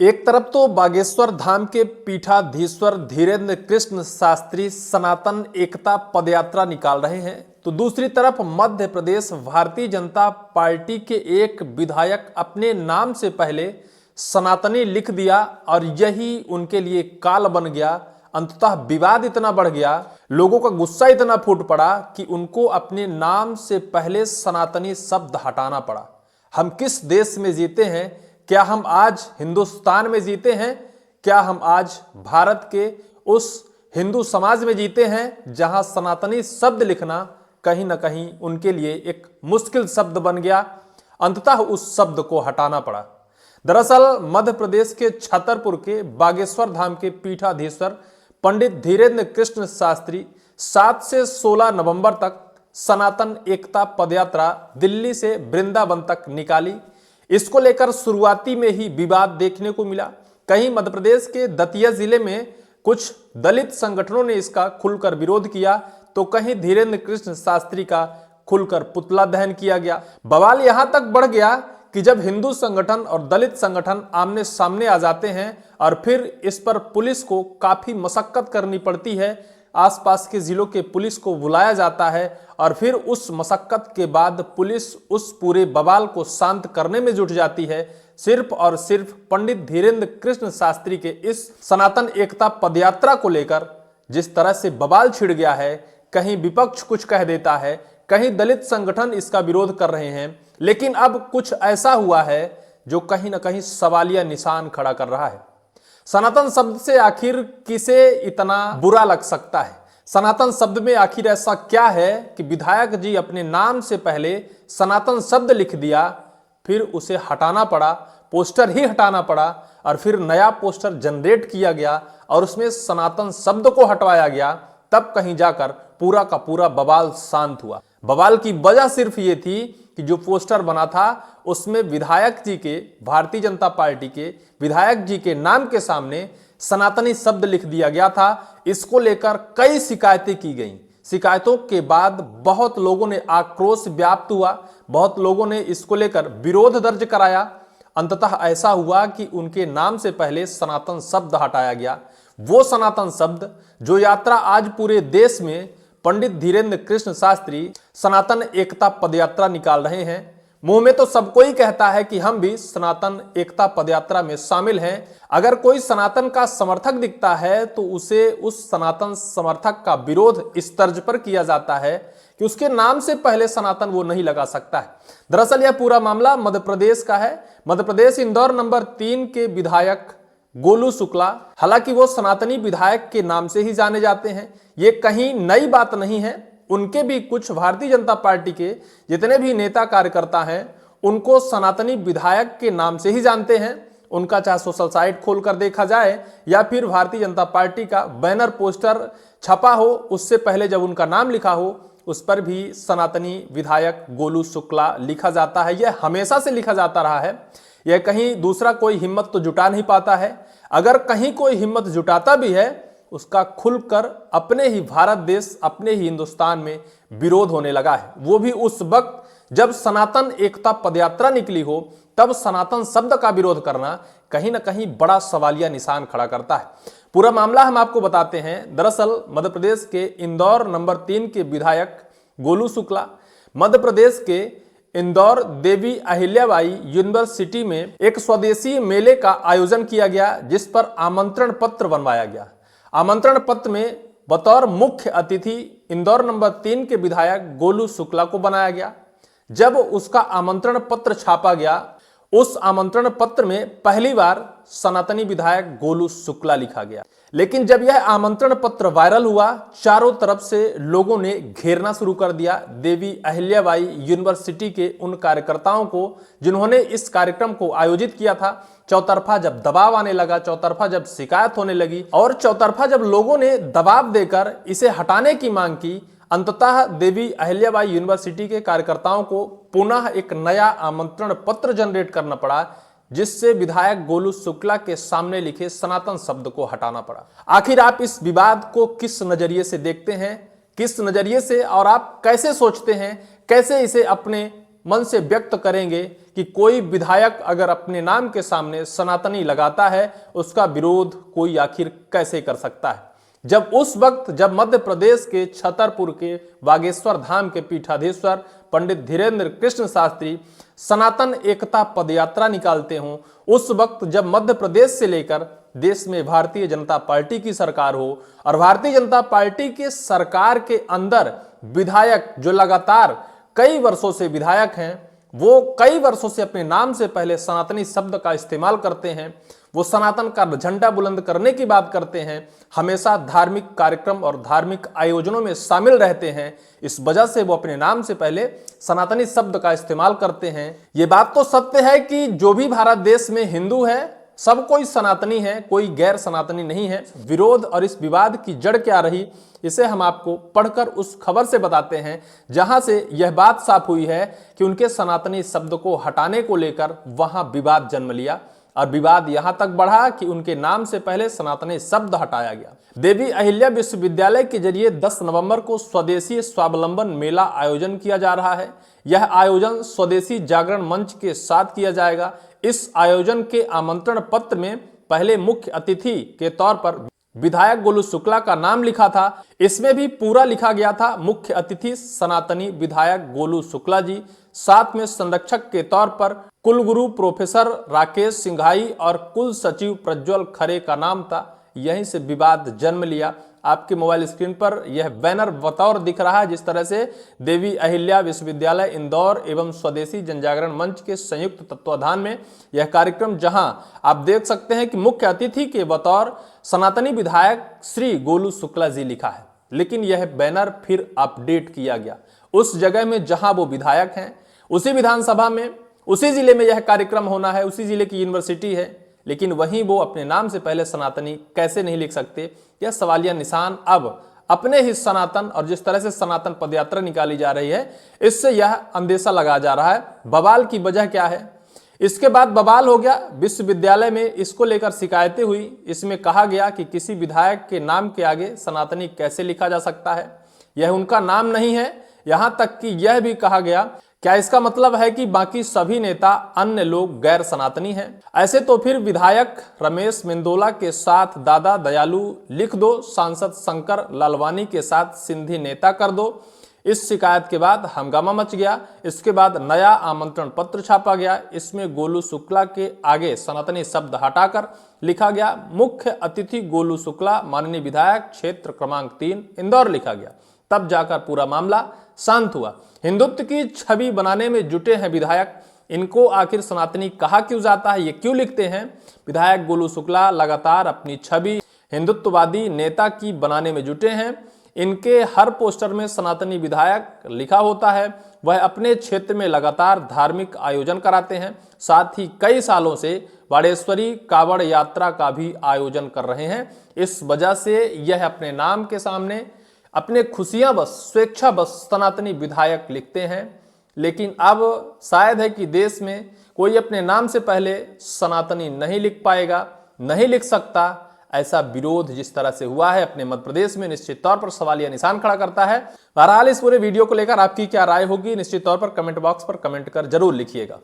एक तरफ तो बागेश्वर धाम के पीठाधीश्वर धीरेन्द्र कृष्ण शास्त्री सनातन एकता पदयात्रा निकाल रहे हैं, तो दूसरी तरफ मध्य प्रदेश भारतीय जनता पार्टी के एक विधायक अपने नाम से पहले सनातनी लिख दिया और यही उनके लिए काल बन गया। अंततः विवाद इतना बढ़ गया, लोगों का गुस्सा इतना फूट पड़ा कि उनको अपने नाम से पहले सनातनी शब्द हटाना पड़ा। हम किस देश में जीते हैं? क्या हम आज हिंदुस्तान में जीते हैं? क्या हम आज भारत के उस हिंदू समाज में जीते हैं जहां सनातनी शब्द लिखना कहीं ना कहीं उनके लिए एक मुश्किल शब्द बन गया। अंततः उस शब्द को हटाना पड़ा। दरअसल मध्य प्रदेश के छतरपुर के बागेश्वर धाम के पीठाधीश्वर पंडित धीरेन्द्र कृष्ण शास्त्री 7 से 16 नवंबर तक सनातन एकता पदयात्रा दिल्ली से वृंदावन तक निकाली। इसको लेकर शुरुआती में ही विवाद देखने को मिला। कहीं मध्य प्रदेश के दतिया जिले में कुछ दलित संगठनों ने इसका खुलकर विरोध किया, तो कहीं धीरेन्द्र कृष्ण शास्त्री का खुलकर पुतला दहन किया गया। बवाल यहां तक बढ़ गया कि जब हिंदू संगठन और दलित संगठन आमने सामने आ जाते हैं और फिर इस पर पुलिस को काफी मशक्कत करनी पड़ती है, आसपास के जिलों के पुलिस को बुलाया जाता है और फिर उस मशक्कत के बाद पुलिस उस पूरे बवाल को शांत करने में जुट जाती है, सिर्फ और सिर्फ पंडित धीरेन्द्र कृष्ण शास्त्री के इस सनातन एकता पदयात्रा को लेकर जिस तरह से बवाल छिड़ गया है। कहीं विपक्ष कुछ कह देता है, कहीं दलित संगठन इसका विरोध कर रहे हैं, लेकिन अब कुछ ऐसा हुआ है जो कहीं ना कहीं सवालिया निशान खड़ा कर रहा है। सनातन शब्द से आखिर किसे इतना बुरा लग सकता है? सनातन शब्द में आखिर ऐसा क्या है कि विधायक जी अपने नाम से पहले सनातन शब्द लिख दिया, फिर उसे हटाना पड़ा, पोस्टर ही हटाना पड़ा और फिर नया पोस्टर जनरेट किया गया और उसमें सनातन शब्द को हटवाया गया, तब कहीं जाकर पूरा का पूरा बवाल शांत हुआ। बवाल की वजह सिर्फ ये थी कि जो पोस्टर बना था उसमें विधायक जी के, भारतीय जनता पार्टी के विधायक जी के नाम के सामने सनातनी शब्द लिख दिया गया था। इसको लेकर कई शिकायतें की गईं। शिकायतों के बाद बहुत लोगों ने आक्रोश व्याप्त हुआ, बहुत लोगों ने इसको लेकर विरोध दर्ज कराया। अंततः ऐसा हुआ कि उनके नाम से पहले सनातन शब्द हटाया गया। वो सनातन शब्द जो यात्रा आज पूरे देश में पंडित धीरेन्द्र कृष्ण शास्त्री सनातन एकता पदयात्रा निकाल रहे हैं। मुंह में तो सब कोई कहता है कि हम भी सनातन एकता पदयात्रा में शामिल हैं। अगर कोई सनातन का समर्थक दिखता है तो उसे उस सनातन समर्थक का विरोध इस तर्ज पर किया जाता है कि उसके नाम से पहले सनातन वो नहीं लगा सकता है। दरअसल यह पूरा मामला मध्य प्रदेश का है। मध्य प्रदेश इंदौर नंबर 3 के विधायक गोलू शुक्ला, हालांकि वो सनातनी विधायक के नाम से ही जाने जाते हैं, ये कहीं नई बात नहीं है। उनके भी कुछ भारतीय जनता पार्टी के जितने भी नेता कार्यकर्ता हैं उनको सनातनी विधायक के नाम से ही जानते हैं। उनका चाहे सोशल साइट खोलकर देखा जाए या फिर भारतीय जनता पार्टी का बैनर पोस्टर छपा हो, उससे पहले जब उनका नाम लिखा हो उस पर भी सनातनी विधायक गोलू शुक्ला लिखा जाता है। यह हमेशा से लिखा जाता रहा है। यह कहीं दूसरा कोई हिम्मत तो जुटा नहीं पाता है। अगर कहीं कोई हिम्मत जुटाता भी है उसका खुलकर अपने ही भारत देश, अपने ही हिंदुस्तान में विरोध होने लगा है। वो भी उस वक्त जब सनातन एकता पदयात्रा निकली हो, तब सनातन शब्द का विरोध करना कहीं ना कहीं बड़ा सवालिया निशान खड़ा करता है। पूरा मामला हम आपको बताते हैं। दरअसल मध्य प्रदेश के इंदौर नंबर 3 के विधायक गोलू शुक्ला मध्य प्रदेश के इंदौर देवी अहिल्याबाई यूनिवर्सिटी में एक स्वदेशी मेले का आयोजन किया गया, जिस पर आमंत्रण पत्र बनवाया गया। आमंत्रण पत्र में बतौर मुख्य अतिथि इंदौर नंबर 3 के विधायक गोलू शुक्ला को बनाया गया। जब उसका आमंत्रण पत्र छापा गया, उस आमंत्रण पत्र में पहली बार सनातनी विधायक गोलू शुक्ला लिखा गया। लेकिन जब यह आमंत्रण पत्र वायरल हुआ, चारों तरफ से लोगों ने घेरना शुरू कर दिया देवी अहिल्याबाई यूनिवर्सिटी के उन कार्यकर्ताओं को जिन्होंने इस कार्यक्रम को आयोजित किया था। चौतरफा जब दबाव आने लगा, चौतरफा जब शिकायत होने लगी और चौतरफा जब लोगों ने दबाव देकर इसे हटाने की मांग की, अंततः देवी अहिल्याबाई यूनिवर्सिटी के कार्यकर्ताओं को पुनः एक नया आमंत्रण पत्र जनरेट करना पड़ा, जिससे विधायक गोलू शुक्ला के सामने लिखे सनातन शब्द को हटाना पड़ा। आखिर आप इस विवाद को किस नजरिए से देखते हैं, किस नजरिए से, और आप कैसे सोचते हैं, कैसे इसे अपने मन से व्यक्त करेंगे कि कोई विधायक अगर अपने नाम के सामने सनातनी लगाता है, उसका विरोध कोई आखिर कैसे कर सकता है। जब मध्य प्रदेश के छतरपुर के बागेश्वर धाम के पीठाधीश्वर पंडित धीरेन्द्र कृष्ण शास्त्री सनातन एकता पदयात्रा निकालते हों, उस वक्त जब मध्य प्रदेश से लेकर देश में भारतीय जनता पार्टी की सरकार हो और भारतीय जनता पार्टी के सरकार के अंदर विधायक जो लगातार कई वर्षों से विधायक हैं, वो कई वर्षों से अपने नाम से पहले सनातनी शब्द का इस्तेमाल करते हैं, वो सनातन का झंडा बुलंद करने की बात करते हैं, हमेशा धार्मिक कार्यक्रम और धार्मिक आयोजनों में शामिल रहते हैं। इस वजह से वो अपने नाम से पहले सनातनी शब्द का इस्तेमाल करते हैं। ये बात तो सत्य है कि जो भी भारत देश में हिंदू है, सब कोई सनातनी है, कोई गैर सनातनी नहीं है। विरोध और इस विवाद की जड़ क्या रही, इसे हम आपको पढ़कर उस खबर से बताते हैं जहां से यह बात साफ हुई है कि उनके सनातनी शब्द को हटाने को लेकर वहां विवाद जन्म लिया और विवाद यहां तक बढ़ा कि उनके नाम से पहले सनातनी शब्द हटाया गया। देवी अहिल्या विश्वविद्यालय के जरिए 10 नवंबर को स्वदेशी स्वावलंबन मेला आयोजन किया जा रहा है। यह आयोजन स्वदेशी जागरण मंच के साथ किया जाएगा। इस आयोजन के आमंत्रण पत्र में पहले मुख्य अतिथि के तौर पर विधायक गोलू शुक्ला का नाम लिखा था। इसमें भी पूरा लिखा गया था मुख्य अतिथि सनातनी विधायक गोलू शुक्ला जी। साथ में संरक्षक के तौर पर कुलगुरु प्रोफेसर राकेश सिंघाई और कुल सचिव प्रज्वल खरे का नाम था। यहीं से विवाद जन्म लिया। आपके मोबाइल स्क्रीन पर यह बैनर बतौर दिख रहा है, जिस तरह से देवी अहिल्या विश्वविद्यालय इंदौर एवं स्वदेशी जनजागरण मंच के संयुक्त तत्वाधान में यह कार्यक्रम, जहां आप देख सकते हैं कि मुख्य अतिथि के बतौर सनातनी विधायक श्री गोलू शुक्ला जी लिखा है। लेकिन यह बैनर फिर अपडेट किया गया। उस जगह में जहां वो विधायक हैं, उसी विधानसभा में, उसी जिले में यह कार्यक्रम होना है, उसी जिले की यूनिवर्सिटी है, लेकिन वहीं वो अपने नाम से पहले सनातनी कैसे नहीं लिख सकते। यह सवालिया निशान अब अपने ही सनातन और जिस तरह से सनातन पदयात्रा निकाली जा रही है, इससे यह अंदेशा लगा जा रहा है। बवाल की वजह क्या है? इसके बाद बवाल हो गया। विश्वविद्यालय में इसको लेकर शिकायतें हुई। इसमें कहा गया कि किसी विधायक के नाम के आगे सनातनी कैसे लिखा जा सकता है, यह उनका नाम नहीं है। यहां तक कि यह भी कहा गया, क्या इसका मतलब है कि बाकी सभी नेता अन्य लोग गैर सनातनी हैं? ऐसे तो फिर विधायक रमेश मेंदोला के साथ दादा दयालु लिख दो, सांसद शंकर लालवानी के साथ सिंधी नेता कर दो। इस शिकायत के बाद हंगामा मच गया। इसके बाद नया आमंत्रण पत्र छापा गया। इसमें गोलू शुक्ला के आगे सनातनी शब्द हटाकर लिखा गया मुख्य अतिथि गोलू शुक्ला माननीय विधायक क्षेत्र क्रमांक 3 इंदौर लिखा गया। तब जाकर पूरा मामला शांत हुआ। हिंदुत्व की छवि बनाने में जुटे हैं विधायक, इनको आखिर सनातनी कहा क्यों जाता है, ये क्यों लिखते हैं? विधायक गोलू शुक्ला लगातार अपनी छवि हिंदुत्ववादी नेता की बनाने में जुटे हैं। इनके हर पोस्टर में सनातनी विधायक लिखा होता है। वह अपने क्षेत्र में लगातार धार्मिक आयोजन कराते हैं। साथ ही कई सालों से बाड़ेश्वरी कावड़ यात्रा का भी आयोजन कर रहे हैं। इस वजह से यह अपने नाम के सामने अपने खुशियां बस, स्वेच्छा बस सनातनी विधायक लिखते हैं। लेकिन अब शायद है कि देश में कोई अपने नाम से पहले सनातनी नहीं लिख पाएगा, नहीं लिख सकता। ऐसा विरोध जिस तरह से हुआ है अपने मध्य प्रदेश में, निश्चित तौर पर सवालिया निशान खड़ा करता है। बहरहाल इस पूरे वीडियो को लेकर आपकी क्या राय होगी, निश्चित तौर पर कमेंट बॉक्स पर कमेंट कर जरूर लिखिएगा।